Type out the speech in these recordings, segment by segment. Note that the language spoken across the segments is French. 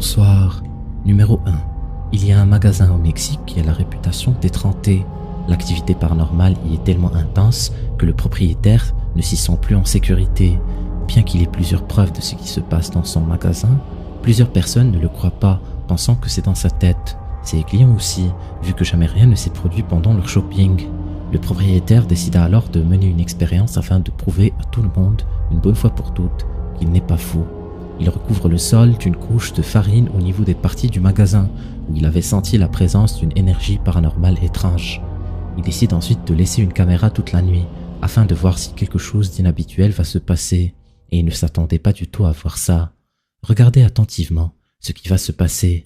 Bonsoir. Numéro 1. Il y a un magasin au Mexique qui a la réputation d'être hanté. L'activité paranormale y est tellement intense que le propriétaire ne s'y sent plus en sécurité. Bien qu'il ait plusieurs preuves de ce qui se passe dans son magasin, plusieurs personnes ne le croient pas, pensant que c'est dans sa tête. Ses clients aussi, vu que jamais rien ne s'est produit pendant leur shopping. Le propriétaire décida alors de mener une expérience afin de prouver à tout le monde, une bonne fois pour toutes, qu'il n'est pas fou. Il recouvre le sol d'une couche de farine au niveau des parties du magasin où il avait senti la présence d'une énergie paranormale étrange. Il décide ensuite de laisser une caméra toute la nuit afin de voir si quelque chose d'inhabituel va se passer, et il ne s'attendait pas du tout à voir ça. Regardez attentivement ce qui va se passer.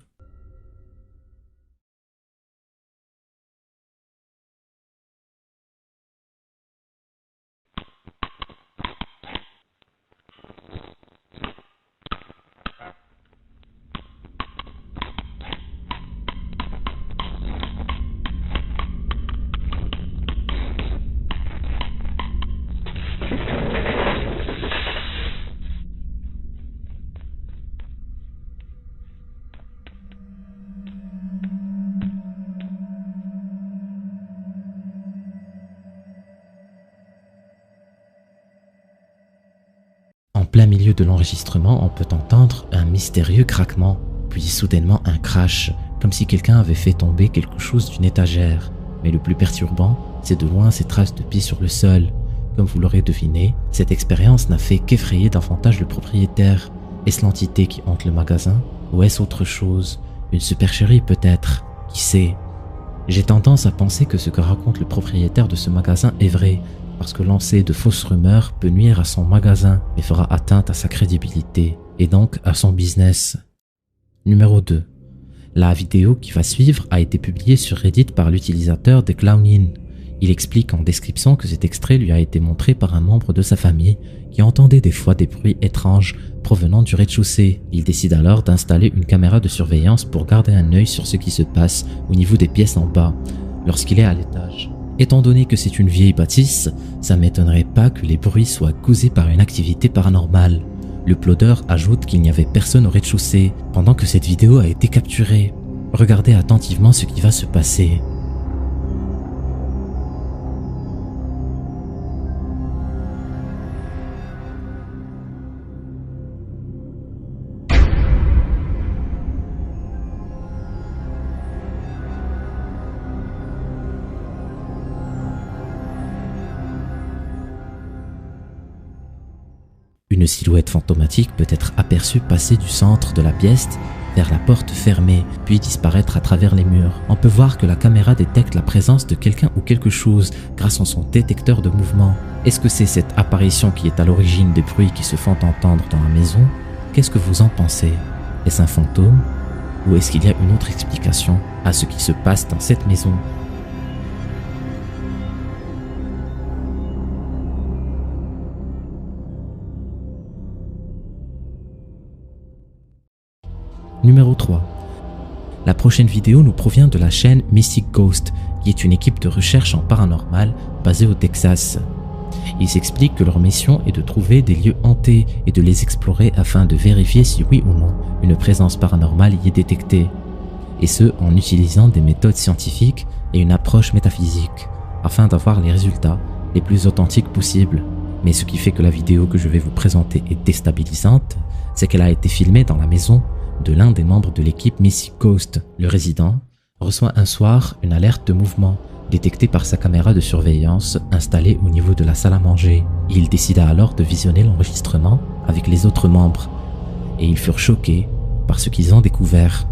En plein milieu de l'enregistrement, on peut entendre un mystérieux craquement, puis soudainement un crash, comme si quelqu'un avait fait tomber quelque chose d'une étagère. Mais le plus perturbant, c'est de loin ces traces de pieds sur le sol. Comme vous l'aurez deviné, cette expérience n'a fait qu'effrayer davantage le propriétaire. Est-ce l'entité qui hante le magasin, ou est-ce autre chose? Une supercherie peut-être, qui sait? J'ai tendance à penser que ce que raconte le propriétaire de ce magasin est vrai, parce que lancer de fausses rumeurs peut nuire à son magasin et fera atteinte à sa crédibilité, et donc à son business. Numéro 2. La vidéo qui va suivre a été publiée sur Reddit par l'utilisateur The Clownin. Il explique en description que cet extrait lui a été montré par un membre de sa famille qui entendait des fois des bruits étranges provenant du rez-de-chaussée. Il décide alors d'installer une caméra de surveillance pour garder un œil sur ce qui se passe au niveau des pièces en bas, lorsqu'il est à l'étage. Étant donné que c'est une vieille bâtisse, ça m'étonnerait pas que les bruits soient causés par une activité paranormale. Le uploader ajoute qu'il n'y avait personne au rez-de-chaussée pendant que cette vidéo a été capturée. Regardez attentivement ce qui va se passer. Une silhouette fantomatique peut être aperçue passer du centre de la pièce vers la porte fermée, puis disparaître à travers les murs. On peut voir que la caméra détecte la présence de quelqu'un ou quelque chose grâce à son détecteur de mouvement. Est-ce que c'est cette apparition qui est à l'origine des bruits qui se font entendre dans la maison? Qu'est-ce que vous en pensez? Est-ce un fantôme? Ou est-ce qu'il y a une autre explication à ce qui se passe dans cette maison? Numéro 3. La prochaine vidéo nous provient de la chaîne Mystic Ghost, qui est une équipe de recherche en paranormal basée au Texas. Ils expliquent que leur mission est de trouver des lieux hantés et de les explorer afin de vérifier si oui ou non une présence paranormale y est détectée, et ce en utilisant des méthodes scientifiques et une approche métaphysique, afin d'avoir les résultats les plus authentiques possibles. Mais ce qui fait que la vidéo que je vais vous présenter est déstabilisante, c'est qu'elle a été filmée dans la maison de l'un des membres de l'équipe Mystic Ghost. Le résident reçoit un soir une alerte de mouvement détectée par sa caméra de surveillance installée au niveau de la salle à manger. Il décida alors de visionner l'enregistrement avec les autres membres et ils furent choqués par ce qu'ils ont découvert.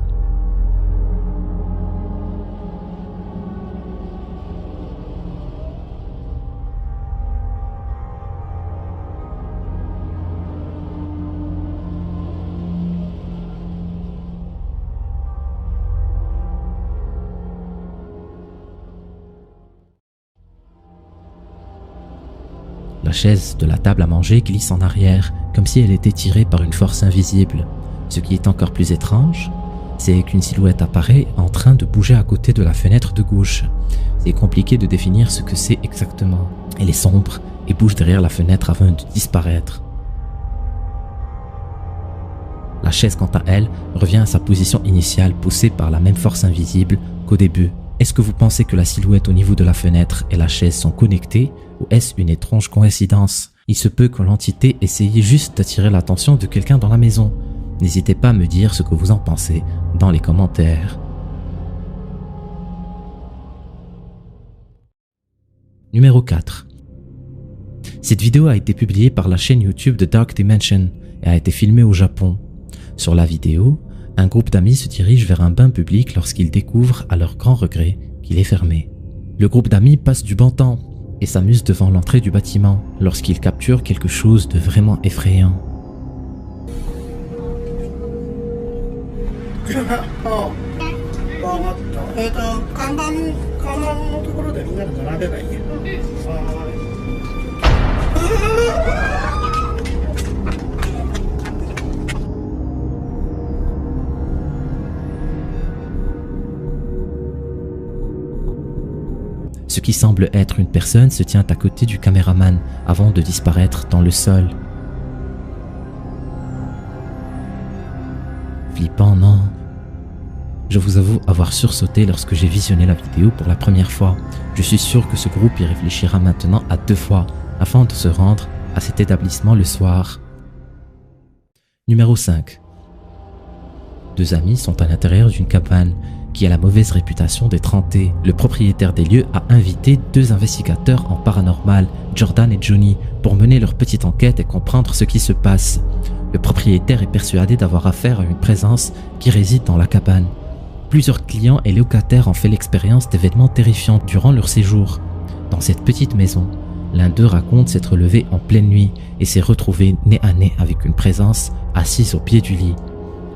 La chaise de la table à manger glisse en arrière, comme si elle était tirée par une force invisible. Ce qui est encore plus étrange, c'est qu'une silhouette apparaît en train de bouger à côté de la fenêtre de gauche. C'est compliqué de définir ce que c'est exactement. Elle est sombre et bouge derrière la fenêtre avant de disparaître. La chaise, quant à elle, revient à sa position initiale, poussée par la même force invisible qu'au début. Est-ce que vous pensez que la silhouette au niveau de la fenêtre et la chaise sont connectées, ou est-ce une étrange coïncidence? Il se peut que l'entité essaye juste d'attirer l'attention de quelqu'un dans la maison. N'hésitez pas à me dire ce que vous en pensez dans les commentaires. Numéro 4. Cette vidéo a été publiée par la chaîne YouTube de Dark Dimension et a été filmée au Japon. Sur la vidéo, un groupe d'amis se dirige vers un bain public lorsqu'ils découvrent, à leur grand regret, qu'il est fermé. Le groupe d'amis passe du bon temps et s'amuse devant l'entrée du bâtiment lorsqu'ils capturent quelque chose de vraiment effrayant. Ce qui semble être une personne se tient à côté du caméraman avant de disparaître dans le sol. Flippant, non? Je vous avoue avoir sursauté lorsque j'ai visionné la vidéo pour la première fois. Je suis sûr que ce groupe y réfléchira maintenant à 2 fois afin de se rendre à cet établissement le soir. Numéro 5. 2 amis sont à l'intérieur d'une cabane qui a la mauvaise réputation d'être hantée. Le propriétaire des lieux a invité 2 investigateurs en paranormal, Jordan et Johnny, pour mener leur petite enquête et comprendre ce qui se passe. Le propriétaire est persuadé d'avoir affaire à une présence qui réside dans la cabane. Plusieurs clients et locataires ont fait l'expérience d'événements terrifiants durant leur séjour. Dans cette petite maison, l'un d'eux raconte s'être levé en pleine nuit et s'est retrouvé nez à nez avec une présence assise au pied du lit.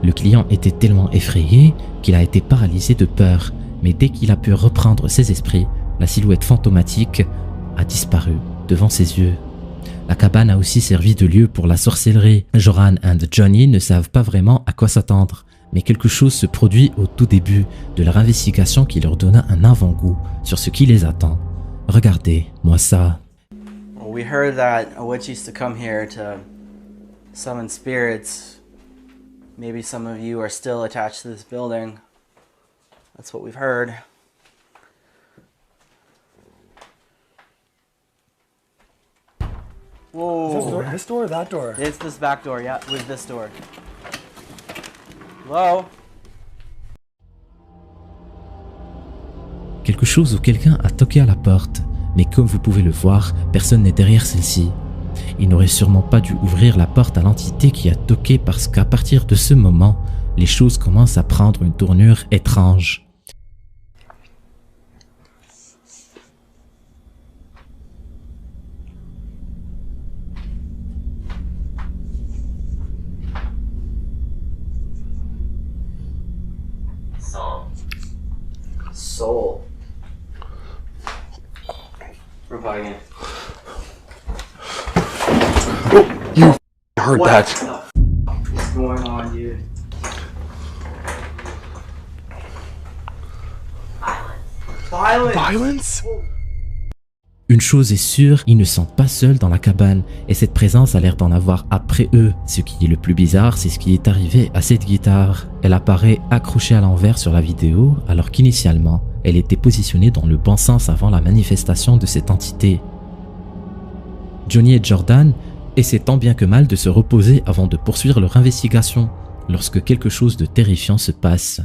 Le client était tellement effrayé qu'il a été paralysé de peur, mais dès qu'il a pu reprendre ses esprits, la silhouette fantomatique a disparu devant ses yeux. La cabane a aussi servi de lieu pour la sorcellerie. Joran et Johnny ne savent pas vraiment à quoi s'attendre, mais quelque chose se produit au tout début de leur investigation qui leur donna un avant-goût sur ce qui les attend. Regardez-moi ça. We heard that a witch used to come here to summon spirits. Maybe some of you are still attached to this building. That's what we've heard. Whoa. This door or that door? It's this back door, yeah, with this door. Hello? Quelque chose ou quelqu'un a toqué à la porte, mais comme vous pouvez le voir, personne n'est derrière celle-ci. Il n'aurait sûrement pas dû ouvrir la porte à l'entité qui a toqué parce qu'à partir de ce moment, les choses commencent à prendre une tournure étrange. Soul. Again. Oh, you heard What that. the f is going on, dude? Violence. Violence? Une chose est sûre, ils ne sont pas seuls dans la cabane et cette présence a l'air d'en avoir après eux. Ce qui est le plus bizarre, c'est ce qui est arrivé à cette guitare. Elle apparaît accrochée à l'envers sur la vidéo alors qu'initialement, elle était positionnée dans le bon sens avant la manifestation de cette entité. Johnny et Jordan essaient tant bien que mal de se reposer avant de poursuivre leur investigation lorsque quelque chose de terrifiant se passe.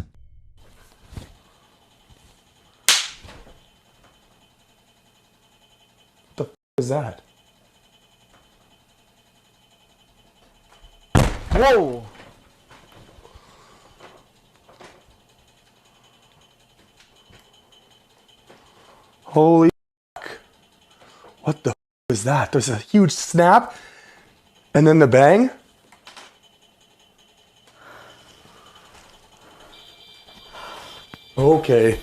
What is that? Whoa! Holy fuck. What the was that? There's a huge snap and then the bang. Okay.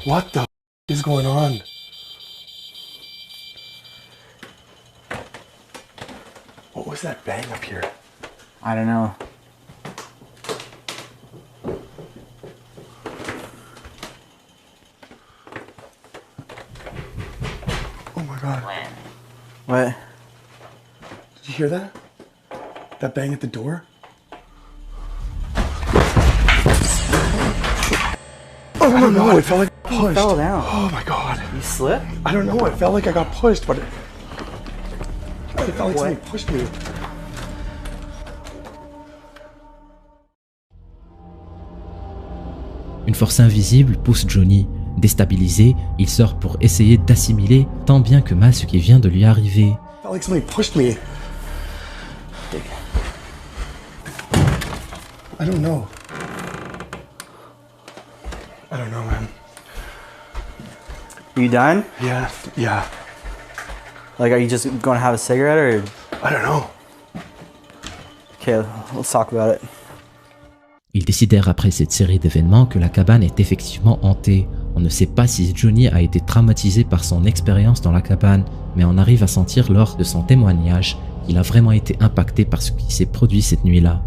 What the is going on? What was that bang up here? I don't know. Oh my god. What? hear that? That bang at the door? Oh my god, it felt like I got pushed. fell down. Oh my god. You slipped? I don't know, it felt like I got pushed, but it felt like something pushed me. Une force invisible pousse Johnny. Déstabilisé, il sort pour essayer d'assimiler tant bien que mal ce qui vient de lui arriver. It felt like something pushed me. I don't know. I don't know, man. Are you done? Yeah. Like, are you just going to have a cigarette or? I don't know. Okay, let's talk about it. Ils décidèrent après cette série d'événements que la cabane est effectivement hantée. On ne sait pas si Johnny a été traumatisé par son expérience dans la cabane, mais on arrive à sentir lors de son témoignage qu'il a vraiment été impacté par ce qui s'est produit cette nuit-là.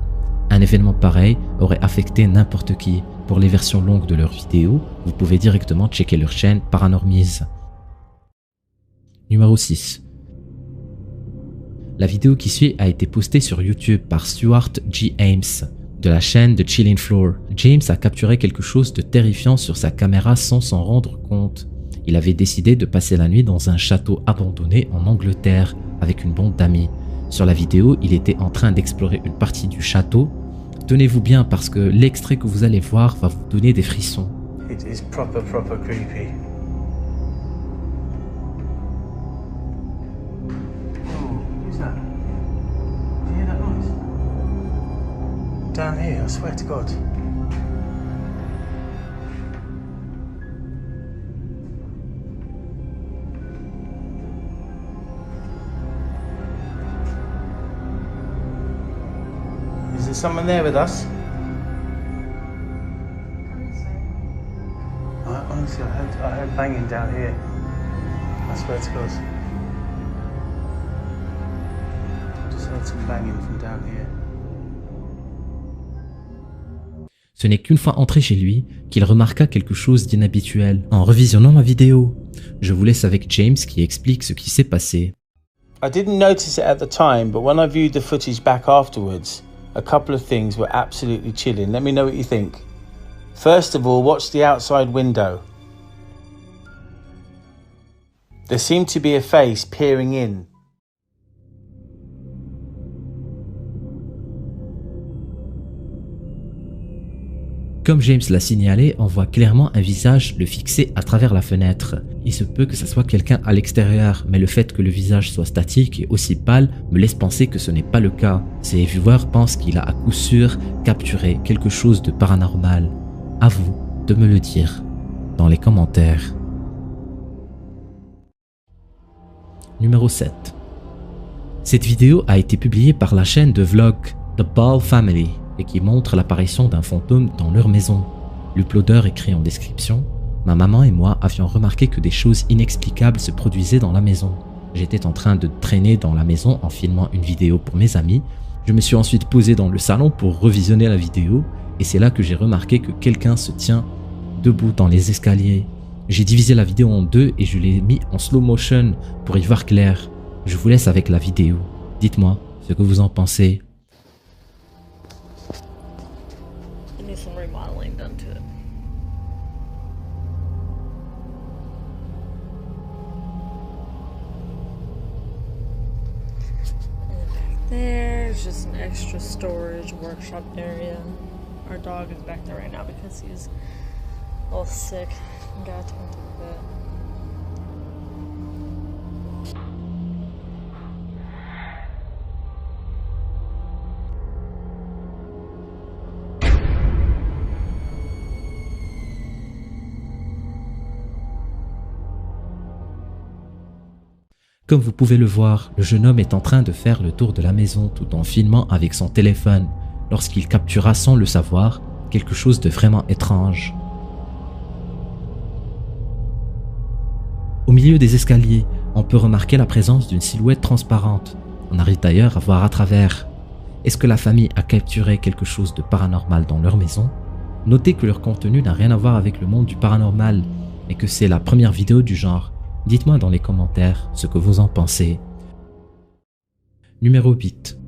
Un événement pareil aurait affecté n'importe qui. Pour les versions longues de leurs vidéos, vous pouvez directement checker leur chaîne Paranormise. Numéro 6. La vidéo qui suit a été postée sur YouTube par Stuart G. Ames de la chaîne The Chilling Floor. James a capturé quelque chose de terrifiant sur sa caméra sans s'en rendre compte. Il avait décidé de passer la nuit dans un château abandonné en Angleterre avec une bande d'amis. Sur la vidéo, il était en train d'explorer une partie du château. Tenez-vous bien parce que l'extrait que vous allez voir va vous donner des frissons. It is proper creepy. Oh, who's that? Do you hear that noise? Down here, I swear to God. Is there someone there with us? Honestly, I heard banging down here. I swear to God. I just heard some banging from down here. Ce n'est qu'une fois entré chez lui qu'il remarqua quelque chose d'inhabituel en revisionnant la vidéo. Je vous laisse avec James qui explique ce qui s'est passé. I didn't notice it at the time, but when I viewed the footage back afterwards, a couple of things were absolutely chilling. Let me know what you think. First of all, watch the outside window. There seemed to be a face peering in. Comme James l'a signalé, on voit clairement un visage le fixer à travers la fenêtre. Il se peut que ce soit quelqu'un à l'extérieur, mais le fait que le visage soit statique et aussi pâle me laisse penser que ce n'est pas le cas. Ces viewers pensent qu'il a à coup sûr capturé quelque chose de paranormal. À vous de me le dire dans les commentaires. Numéro 7. Cette vidéo a été publiée par la chaîne de vlog The Ball Family et qui montre l'apparition d'un fantôme dans leur maison. L'uploader écrit en description: ma maman et moi avions remarqué que des choses inexplicables se produisaient dans la maison. J'étais en train de traîner dans la maison en filmant une vidéo pour mes amis. Je me suis ensuite posé dans le salon pour revisionner la vidéo et c'est là que j'ai remarqué que quelqu'un se tient debout dans les escaliers. J'ai divisé la vidéo en deux et je l'ai mis en slow motion pour y voir clair. Je vous laisse avec la vidéo. Dites-moi ce que vous en pensez. It needs some remodeling done to it. And back there is just an extra storage workshop area. Our dog is back there right now because he's all sick and got to the vet. Comme vous pouvez le voir, le jeune homme est en train de faire le tour de la maison tout en filmant avec son téléphone, lorsqu'il captura sans le savoir quelque chose de vraiment étrange. Au milieu des escaliers, on peut remarquer la présence d'une silhouette transparente. On arrive d'ailleurs à voir à travers. Est-ce que la famille a capturé quelque chose de paranormal dans leur maison? Notez que leur contenu n'a rien à voir avec le monde du paranormal, et que c'est la première vidéo du genre. Dites-moi dans les commentaires ce que vous en pensez. Numéro 8.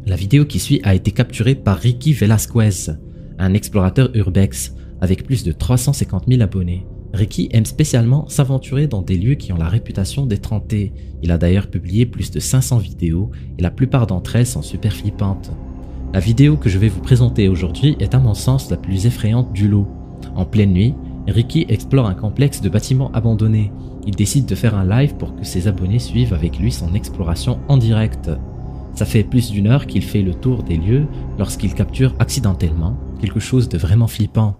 La vidéo qui suit a été capturée par Ricky Velasquez, un explorateur urbex avec plus de 350 000 abonnés. Ricky aime spécialement s'aventurer dans des lieux qui ont la réputation d'être hantés. Il a d'ailleurs publié plus de 500 vidéos et la plupart d'entre elles sont super flippantes. La vidéo que je vais vous présenter aujourd'hui est à mon sens la plus effrayante du lot. En pleine nuit, Ricky explore un complexe de bâtiments abandonnés. Il décide de faire un live pour que ses abonnés suivent avec lui son exploration en direct. Ça fait plus d'1 heure qu'il fait le tour des lieux lorsqu'il capture accidentellement quelque chose de vraiment flippant.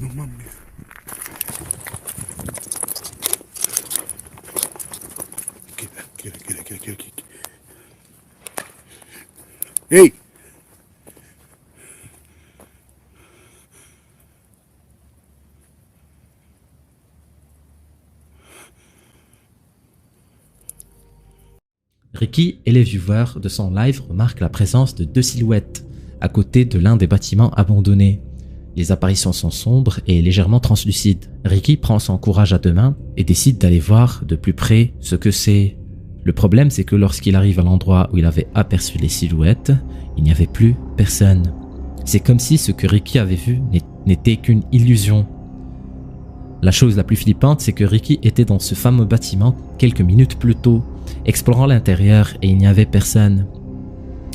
No mames. Aquí. ¡Hey! Ricky et les viewers de son live remarquent la présence de 2 silhouettes à côté de l'un des bâtiments abandonnés. Les apparitions sont sombres et légèrement translucides. Ricky prend son courage à 2 mains et décide d'aller voir de plus près ce que c'est. Le problème, c'est que lorsqu'il arrive à l'endroit où il avait aperçu les silhouettes, il n'y avait plus personne. C'est comme si ce que Ricky avait vu n'était qu'une illusion. La chose la plus flippante, c'est que Ricky était dans ce fameux bâtiment quelques minutes plus tôt, explorant l'intérieur et il n'y avait personne.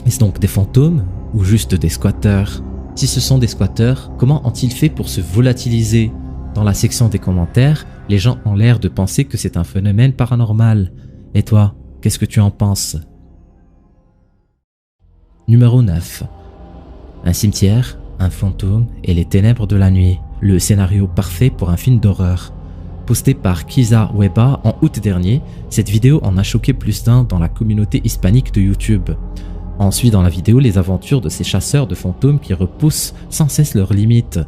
Est-ce donc des fantômes ou juste des squatteurs? Si ce sont des squatteurs, comment ont-ils fait pour se volatiliser? Dans la section des commentaires, les gens ont l'air de penser que c'est un phénomène paranormal. Et toi, qu'est-ce que tu en penses? Numéro 9. Un cimetière, un fantôme et les ténèbres de la nuit. Le scénario parfait pour un film d'horreur. Posté par Kiza Weba en août dernier, cette vidéo en a choqué plus d'un dans la communauté hispanique de YouTube. On suit dans la vidéo les aventures de ces chasseurs de fantômes qui repoussent sans cesse leurs limites.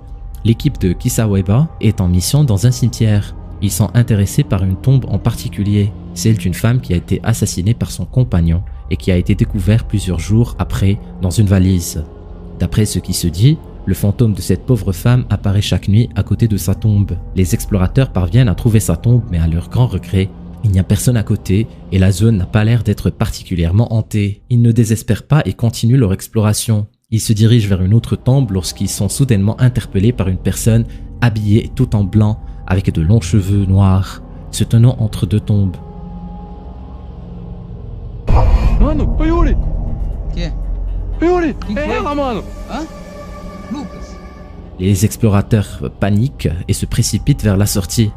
L'équipe de Kiza Weba est en mission dans un cimetière. Ils sont intéressés par une tombe en particulier, celle d'une femme qui a été assassinée par son compagnon et qui a été découverte plusieurs jours après dans une valise. D'après ce qui se dit, le fantôme de cette pauvre femme apparaît chaque nuit à côté de sa tombe. Les explorateurs parviennent à trouver sa tombe, mais à leur grand regret, il n'y a personne à côté et la zone n'a pas l'air d'être particulièrement hantée. Ils ne désespèrent pas et continuent leur exploration. Ils se dirigent vers une autre tombe lorsqu'ils sont soudainement interpellés par une personne habillée tout en blanc avec de longs cheveux noirs, se tenant entre 2 tombes. Mano, oi Yuri! Que? Yuri! Quem foi? Ela, mano! Hã? Lucas? Les explorateurs paniquent et se précipitent vers la sortie.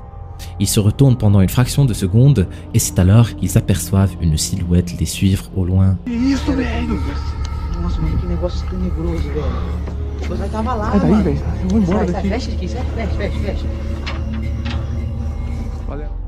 Ils se retournent pendant une fraction de seconde et c'est alors qu'ils aperçoivent une silhouette les suivre au loin. Que isso, velho? Nossa, mano, que negócio tenebroso, velho. Você tava lá, Sai daí, mano. velho. Eu vou embora Sai, daqui. fecha aqui, fecha.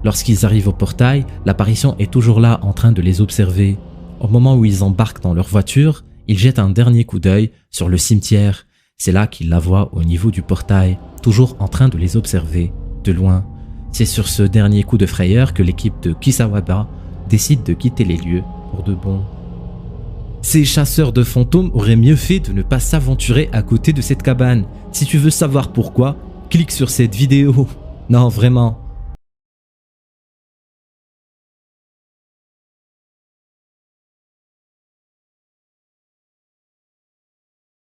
Lorsqu'ils arrivent au portail, l'apparition est toujours là en train de les observer. Au moment où ils embarquent dans leur voiture, ils jettent un dernier coup d'œil sur le cimetière. C'est là qu'ils la voient au niveau du portail, toujours en train de les observer, de loin. C'est sur ce dernier coup de frayeur que l'équipe de Kisawaba décide de quitter les lieux pour de bon. Ces chasseurs de fantômes auraient mieux fait de ne pas s'aventurer à côté de cette cabane. Si tu veux savoir pourquoi, clique sur cette vidéo. Non, vraiment,